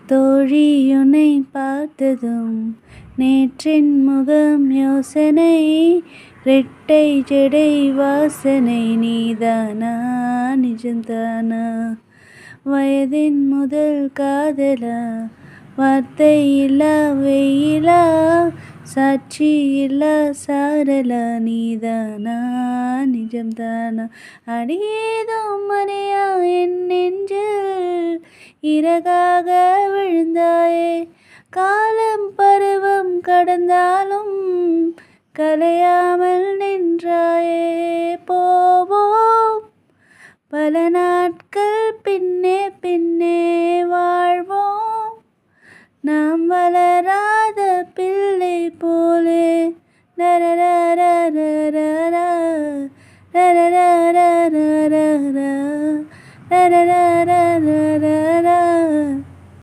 தோழி உன்னை பார்த்ததும் நேற்றின் முகம் யோசனை ரெட்டை ஜடை வாசனை நீதானா நிஜம்தானா வயதின் முதல் காதலா வார்த்தை இல்லா வெயிலா சாட்சி இல்லா சாரலா நீதானா நிஜம்தானா அடியேதும் மறையா என் நெஞ்சில் இறகாக விழுந்தாயே காலம் பருவம் கடந்தாலும் கலையாமல் நின்றாயே போவோம் பல நாட்கள் பின்னே பின்னே வாழ்வோம் நாம் வளராத பிள்ளை போலே.